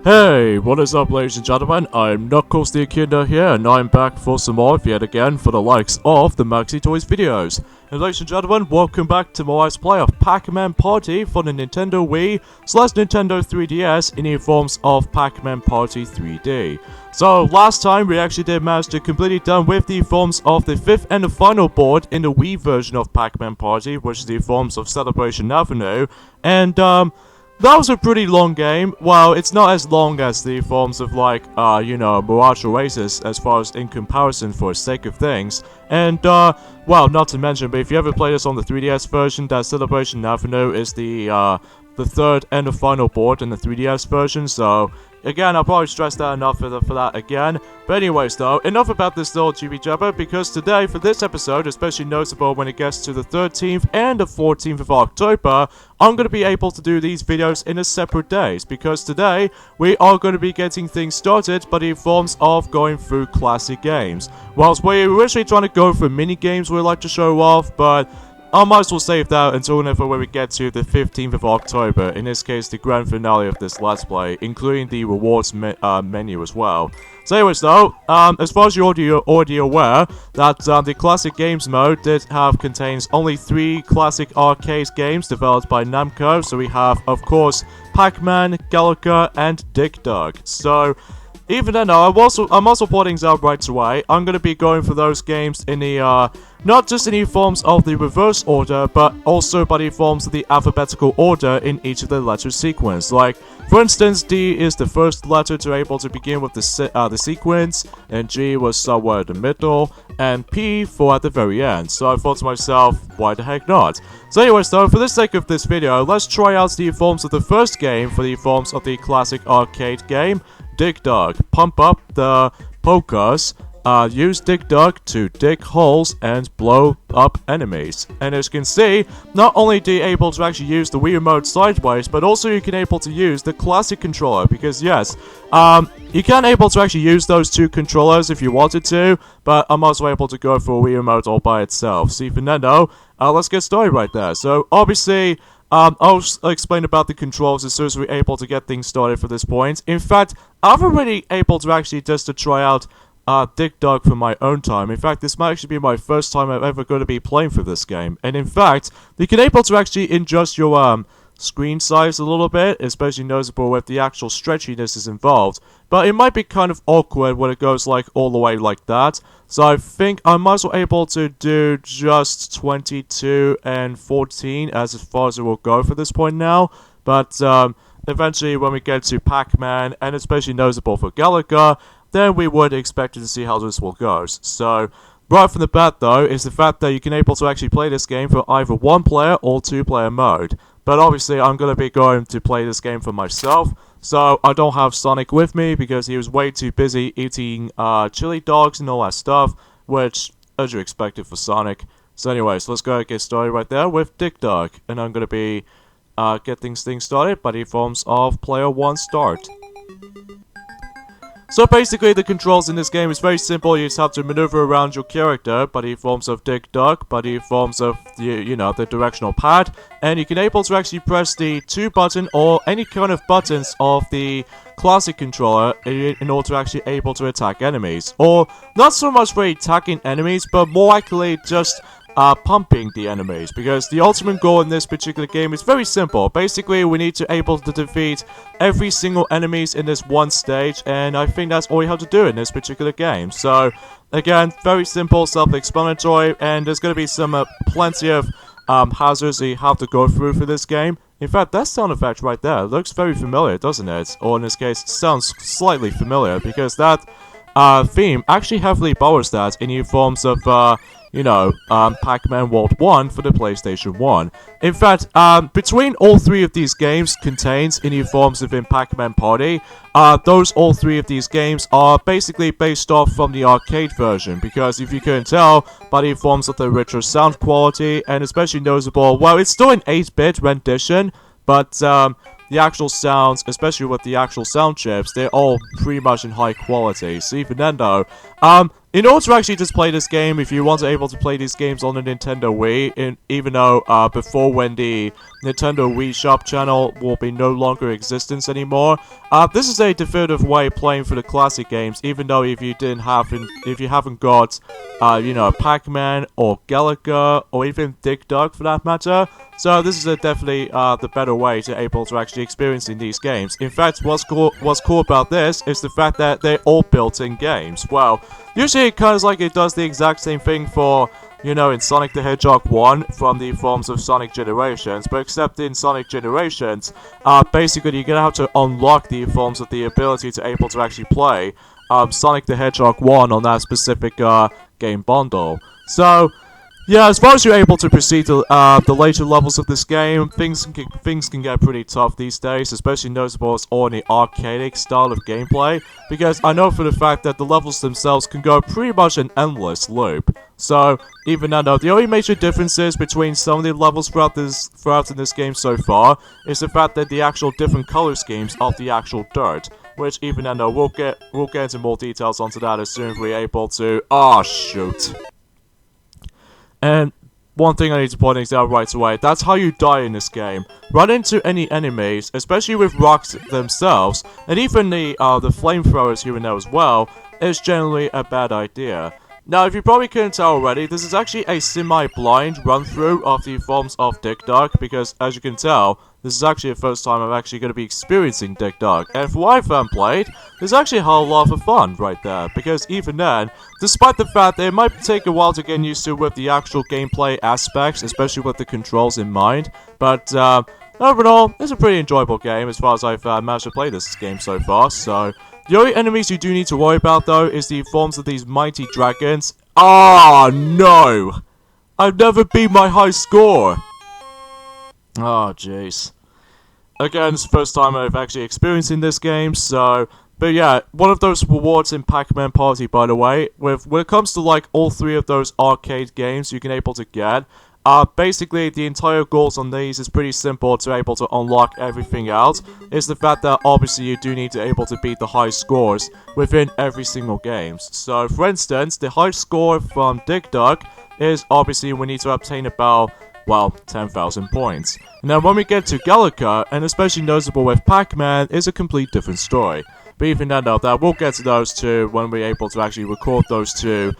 Hey, what is up, ladies and gentlemen? I'm Knuckles the Echidna here, and I'm back for some more yet again for the likes of the Maxi Toys videos. And ladies and gentlemen, welcome back to my Let's Play of Pac-Man Party for the Nintendo Wii / Nintendo 3DS in the forms of Pac-Man Party 3D. So, last time we actually did manage to completely done with the forms of the 5th and the final board in the Wii version of Pac-Man Party, which is the forms of Celebration Avenue, and that was a pretty long game. Well, it's not as long as the forms of Mirage Oasis as far as in comparison for the sake of things. And, well, not to mention, but if you ever play this on the 3DS version, that Celebration Avenue is the third and the final board in the 3DS version, so again, I'll probably stress that enough for that again. But anyways though, enough about this little jibby jabber, because today, for this episode, especially noticeable when it gets to the 13th and the 14th of October, I'm going to be able to do these videos in a separate days, because today, we are going to be getting things started by the forms of going through classic games. Whilst we're originally trying to go for mini games we'd like to show off, but I might as well save that until whenever we get to the 15th of October, in this case the grand finale of this Let's Play, including the rewards menu as well. So anyways though, as far as you're already aware, that the classic games mode contains only 3 classic arcade games developed by Namco. So we have, of course, Pac-Man, Galaga, and Dig Dug. So even then, I'm also pointing things out right away. I'm going to be going for those games in the, not just in the forms of the reverse order, but also by the forms of the alphabetical order in each of the letter sequence. Like, for instance, D is the first letter to able to begin with the sequence, and G was somewhere in the middle, and P for at the very end. So I thought to myself, why the heck not? So anyways though, for the sake of this video, let's try out the forms of the first game for the forms of the classic arcade game, Dig Dug. Pump up the pokers, use Dig Dug to dig holes and blow up enemies. And as you can see, not only do you able to actually use the Wii Remote sideways, but also you can able to use the classic controller, because yes, you can able to actually use those 2 controllers if you wanted to, but I'm also able to go for a Wii Remote all by itself. See, for now, let's get started right there. So obviously, I'll explain about the controls as soon as we're able to get things started for this point. In fact, I'm already able to actually just to try out Dig Dug for my own time. In fact, this might actually be my first time I'm ever going to be playing for this game. And in fact, you can able to actually adjust your screen size a little bit, especially noticeable with the actual stretchiness is involved. But it might be kind of awkward when it goes like all the way like that. So I think I might as well able to do just 22 and 14 as far as it will go for this point now. But eventually when we get to Pac-Man, and especially noticeable for Galaga, then we would expect to see how this will go. So right from the bat though, is the fact that you can able to actually play this game for either 1-player or 2-player mode. But obviously I'm going to be going to play this game for myself, so I don't have Sonic with me because he was way too busy eating chili dogs and all that stuff, which, as you expected for Sonic. So anyways, let's go and get started right there with Dig Dug, and I'm going to be getting things started by the forms of player 1 start. So basically, the controls in this game is very simple. You just have to maneuver around your character by the forms of Dig Dug, by the forms of the directional pad, and you can able to actually press the 2 button or any kind of buttons of the classic controller in order to actually able to attack enemies, or not so much for attacking enemies, but more likely just pumping the enemies, because the ultimate goal in this particular game is very simple. Basically, we need to able to defeat every single enemies in this one stage, and I think that's all you have to do in this particular game. So again, very simple, self-explanatory, and there's going to be some plenty of hazards that you have to go through for this game. In fact, that sound effect right there looks very familiar, doesn't it? Or in this case, sounds slightly familiar, because that theme actually heavily borrows that in the forms of Pac-Man World 1 for the PlayStation 1. In fact, between all 3 of these games contains in the forms of Pac-Man Party, all 3 of these games are basically based off from the arcade version, because if you couldn't tell by the forms of the richer sound quality, and especially noticeable, well, it's still an 8-bit rendition, but the actual sounds, especially with the actual sound chips, they're all pretty much in high quality. So even then though, in order to actually just play this game, if you want to able to play these games on the Nintendo Wii, even though before when the Nintendo Wii Shop channel will be no longer in existence anymore, this is a definitive way of playing for the classic games. Even though if you haven't got, you know, Pac-Man or Galaga or even Dig Dug for that matter. So this is definitely the better way to able to actually experience in these games. In fact, what's cool about this is the fact that they're all built-in games. Well, usually it kind of like it does the exact same thing for, you know, in Sonic the Hedgehog 1 from the forms of Sonic Generations, but except in Sonic Generations, basically you're gonna have to unlock the forms of the ability to able to actually play Sonic the Hedgehog 1 on that specific game bundle. So, yeah, as far as you're able to proceed to the later levels of this game, things can get pretty tough these days, especially notable as all in the arcadic style of gameplay, because I know for the fact that the levels themselves can go pretty much an endless loop. So, even though the only major differences between some of the levels throughout in this game so far is the fact that the actual different color schemes of the actual dirt, which even though we'll get into more details onto that as soon as we're able to. Shoot. And one thing I need to point out right away, that's how you die in this game. Run into any enemies, especially with rocks themselves, and even the flamethrowers here and there as well, is generally a bad idea. Now, if you probably couldn't tell already, this is actually a semi-blind run-through of the forms of Dig Dug, because as you can tell, this is actually the first time I'm actually going to be experiencing Dig Dug. And for what I've played, there's actually a whole lot of fun right there, because even then, despite the fact that it might take a while to get used to with the actual gameplay aspects, especially with the controls in mind, but overall, it's a pretty enjoyable game as far as I've managed to play this game so far, so. The only enemies you do need to worry about, though, is the forms of these mighty dragons. No! I've never beat my high score! Jeez. Again, it's the first time I've actually experienced in this game, so. But yeah, one of those rewards in Pac-Man Party, by the way, when it comes to like all three of those arcade games you can able to get, basically the entire goals on these is pretty simple to able to unlock everything else. It's the fact that obviously you do need to able to beat the high scores within every single game. So for instance, the high score from Dig Dug is obviously we need to obtain about, well, 10,000 points. Now when we get to Galaga, and especially notable with Pac-Man, is a complete different story. But even then though, that we'll get to those two when we're able to actually record those two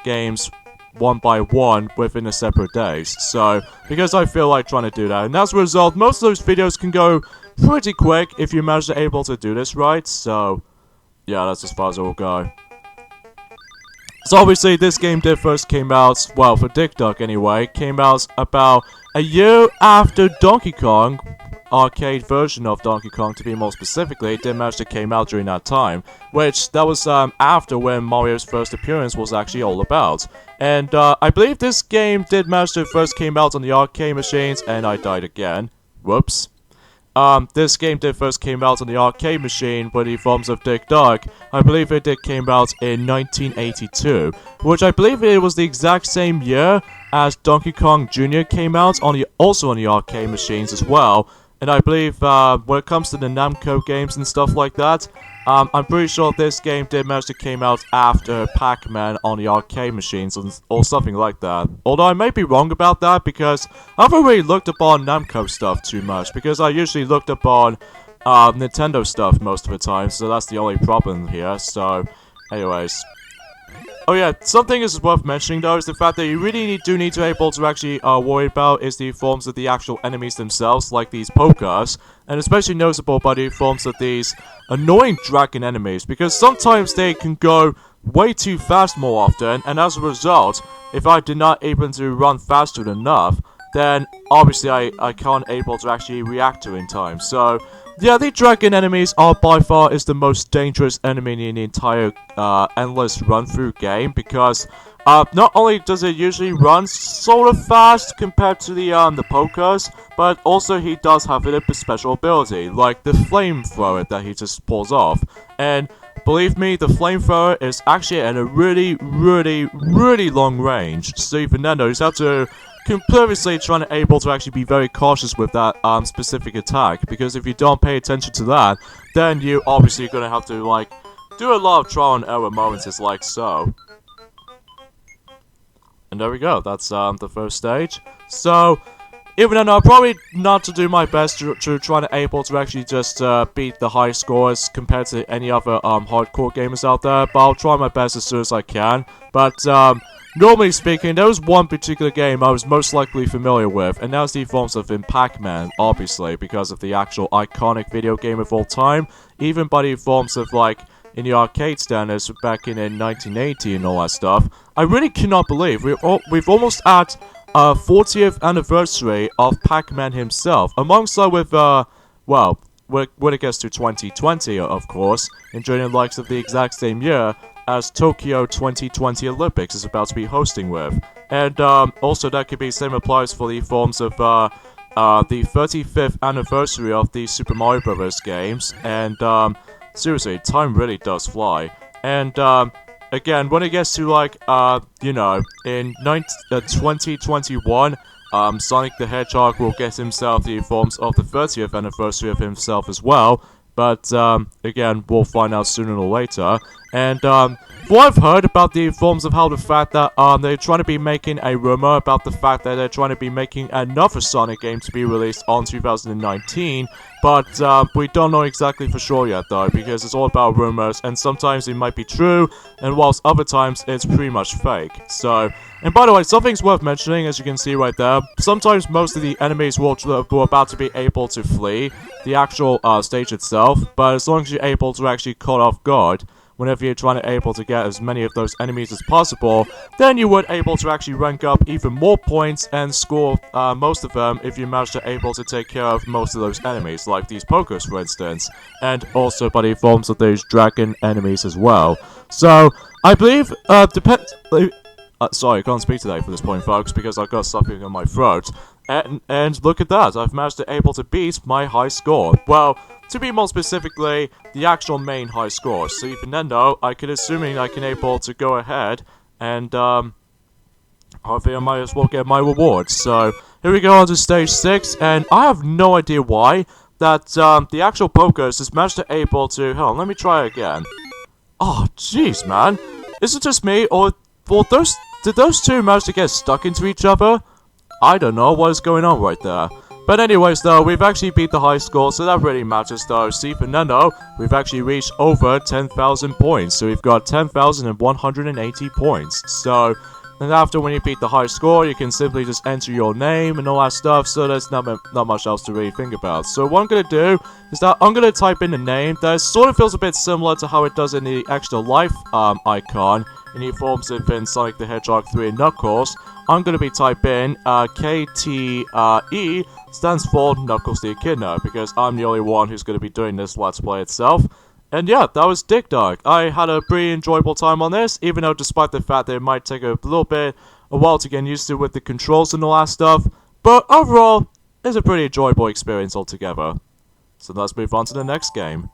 games one by one within a separate days. So, because I feel like trying to do that. And as a result, most of those videos can go pretty quick if you manage to able to do this right. So, yeah, that's as far as it will go. So obviously this game did first came out, well, for Dig Dug anyway, came out about a year after Donkey Kong, arcade version of Donkey Kong to be more specifically, did manage to came out during that time, which that was after when Mario's first appearance was actually all about. And I believe this game did manage to first came out on the arcade machines, and I died again. Whoops. This game did first came out on the arcade machine with the forms of Dig Dug. I believe it did came out in 1982, which I believe it was the exact same year as Donkey Kong Jr. came out also on the arcade machines as well. And I believe when it comes to the Namco games and stuff like that, I'm pretty sure this game did manage to came out after Pac-Man on the arcade machines or something like that. Although I may be wrong about that because I haven't really looked upon Namco stuff too much because I usually looked upon Nintendo stuff most of the time, so that's the only problem here. So, anyways. Oh yeah, something is worth mentioning though is the fact that you really do need to able to actually worry about is the forms of the actual enemies themselves, like these Pokas, and especially noticeable by the forms of these annoying dragon enemies, because sometimes they can go way too fast more often, and as a result, if I did not able to run faster enough, then obviously I can't able to actually react to in time. So yeah, the dragon enemies are by far is the most dangerous enemy in the entire endless run-through game, because not only does it usually run sort of fast compared to the Pokas, but also he does have a special ability, like the flamethrower that he just pulls off. And believe me, the flamethrower is actually at a really, really, really long range. So even then, you just have to purposely trying to able to actually be very cautious with that specific attack, because if you don't pay attention to that, then you obviously are gonna have to like do a lot of trial and error moments is like so. And there we go, that's the first stage. So, even though I'll probably not to do my best to try to able to actually just beat the high scores compared to any other hardcore gamers out there, but I'll try my best as soon as I can. But normally speaking, there was one particular game I was most likely familiar with, and that was the forms of Pac-Man, obviously, because of the actual iconic video game of all time, even by the forms of like in the arcade standards back in 1980 and all that stuff. I really cannot believe we've almost at 40th anniversary of Pac-Man himself, alongside with, well, when it gets to 2020, of course, enjoying the likes of the exact same year as Tokyo 2020 Olympics is about to be hosting with. And, also that could be same applies for the forms of, the 35th anniversary of the Super Mario Bros. Games, and, seriously, time really does fly. And, again, when it gets to, like, you know, in 2021, Sonic the Hedgehog will get himself the forms of the 30th anniversary of himself as well. But, again, we'll find out sooner or later. And, what I've heard about the forms of how the fact that, they're trying to be making a rumor about the fact that they're trying to be making another Sonic game to be released on 2019. But, we don't know exactly for sure yet, though, because it's all about rumors, and sometimes it might be true, and whilst other times it's pretty much fake. So, and by the way, something's worth mentioning, as you can see right there, sometimes most of the enemies will about to be able to flee the actual, stage itself, but as long as you're able to actually caught off guard, whenever you're trying to able to get as many of those enemies as possible, then you would able to actually rank up even more points and score most of them if you manage to able to take care of most of those enemies, like these pokers for instance, and also by the forms of these dragon enemies as well. So, I believe, sorry, I can't speak today for this point, folks, because I've got something in my throat. And look at that, I've managed to able to beat my high score. Well, to be more specifically, the actual main high score. So even then though, I could assuming I can able to go ahead and, hopefully I might as well get my rewards. So, here we go on to stage 6, and I have no idea why that, the actual pokers has managed to able to, hold on, let me try again. Oh, jeez, man. Is it just me, or did those two manage to get stuck into each other? I don't know what is going on right there. But anyways though, we've actually beat the high score, so that really matters though. See, for Nano, we've actually reached over 10,000 points. So we've got 10,180 points. So, and after when you beat the high score, you can simply just enter your name and all that stuff. So there's not much else to really think about. So what I'm going to do is that I'm going to type in the name. That sort of feels a bit similar to how it does in the extra life icon. In the forms of in Sonic the Hedgehog 3 and Knuckles. I'm going to be typing KTE stands for Knuckles the Echidna, because I'm the only one who's going to be doing this Let's Play itself. And yeah, that was Dick Dog. I had a pretty enjoyable time on this, even though despite the fact that it might take a little bit a while to get used to with the controls and all that stuff. But overall, it's a pretty enjoyable experience altogether. So let's move on to the next game.